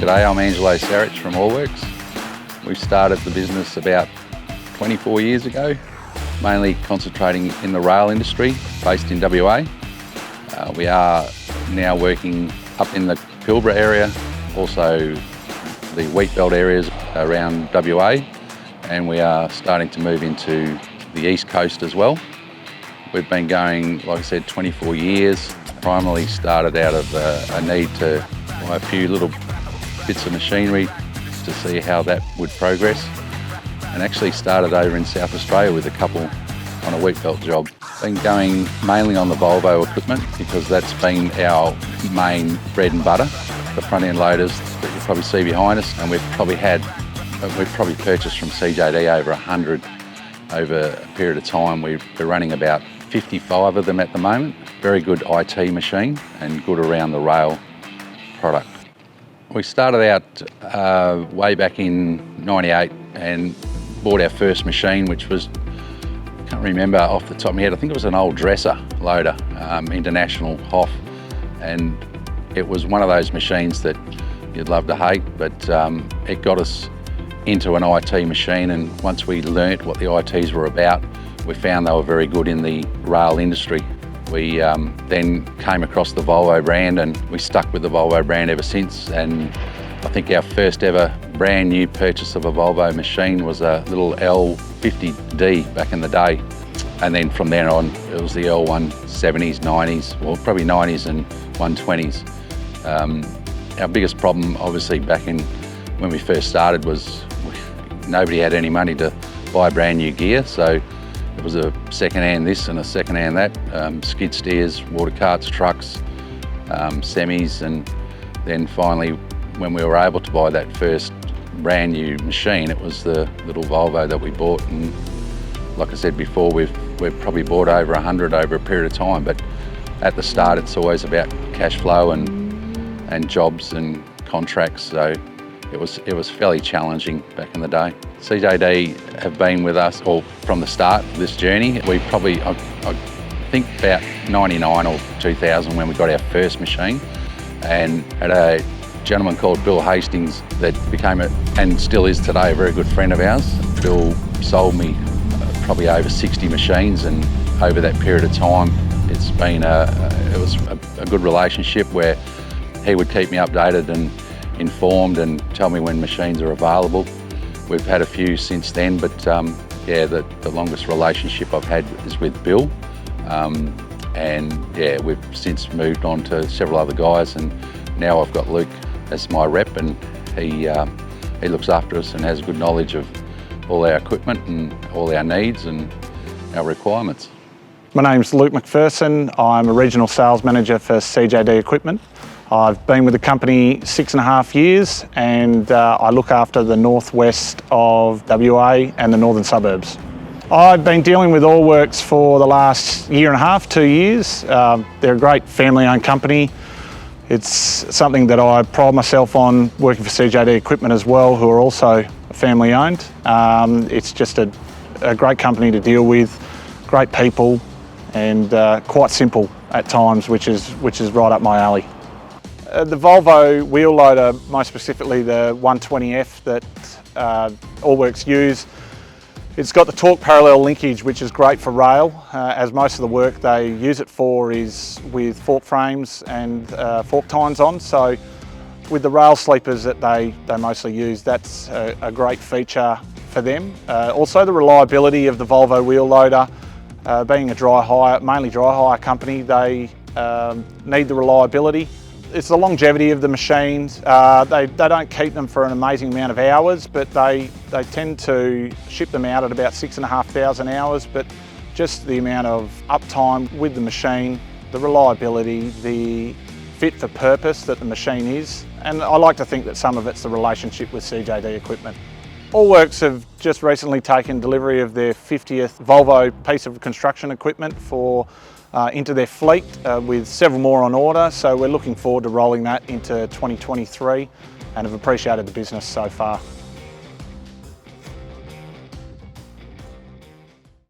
G'day, I'm Angelo Sarich from Allworks. We started the business about 24 years ago, mainly concentrating in the rail industry, based in WA. We are now working up in the Pilbara area, also the wheatbelt areas around WA, and we are starting to move into the east coast as well. We've been going, like I said, 24 years. Primarily started out of a need to buy a few little bits of machinery to see how that would progress, and actually started over in South Australia with a couple on a wheatbelt job. Been going mainly on the Volvo equipment because that's been our main bread and butter. The front end loaders that you probably see behind us, and we've probably purchased from CJD over 100 over a period of time. We're running about 55 of them at the moment. Very good IT machine and good around the rail product. We started out way back in '98 and bought our first machine, which was, I can't remember off the top of my head, I think it was an old dresser loader, International Hoff, and it was one of those machines that you'd love to hate, but it got us into an IT machine, and once we learnt what the ITs were about, we found they were very good in the rail industry. We then came across the Volvo brand, and we stuck with the Volvo brand ever since. And I think our first ever brand new purchase of a Volvo machine was a little L50D back in the day. And then from then on, it was the L170s, 90s, well probably 90s and 120s. Our biggest problem obviously back in when we first started was nobody had any money to buy brand new gear, so it was a second-hand this and a second-hand that, skid steers, water carts, trucks, semis, and then finally when we were able to buy that first brand new machine, it was the little Volvo that we bought. And like I said before, we've probably bought over 100 over a period of time, but at the start it's always about cash flow and jobs and contracts, so it was fairly challenging back in the day. CJD have been with us from the start of this journey. We probably, I think about 99 or 2000 when we got our first machine, and had a gentleman called Bill Hastings that became and still is today, a very good friend of ours. Bill sold me probably over 60 machines, and over that period of time it's been it was a good relationship where he would keep me updated and informed and tell me when machines are available. We've had a few since then, but yeah, the longest relationship I've had is with Bill, and yeah, we've since moved on to several other guys, and now I've got Luke as my rep, and he looks after us and has good knowledge of all our equipment and all our needs and our requirements. My name's Luke McPherson. I'm a Regional Sales Manager for CJD Equipment. I've been with the company 6.5 years, and I look after the northwest of WA and the northern suburbs. I've been dealing with Allworks for the last year and a half, 2 years. They're a great family-owned company. It's something that I pride myself on, working for CJD Equipment as well, who are also family-owned. It's just a great company to deal with, great people, and quite simple at times, which is right up my alley. The Volvo wheel loader, most specifically the 120F that Allworks use, it's got the torque parallel linkage, which is great for rail, as most of the work they use it for is with fork frames and fork tines on. So with the rail sleepers that they mostly use, that's a great feature for them. Also the reliability of the Volvo wheel loader, being a mainly dry hire company, they need the reliability. It's the longevity of the machines. They don't keep them for an amazing amount of hours, but they tend to ship them out at about 6,500 hours, but just the amount of uptime with the machine, the reliability, the fit for purpose that the machine is, and I like to think that some of it's the relationship with CJD Equipment. Allworks have just recently taken delivery of their 50th Volvo piece of construction equipment into their fleet, with several more on order, so we're looking forward to rolling that into 2023 and have appreciated the business so far.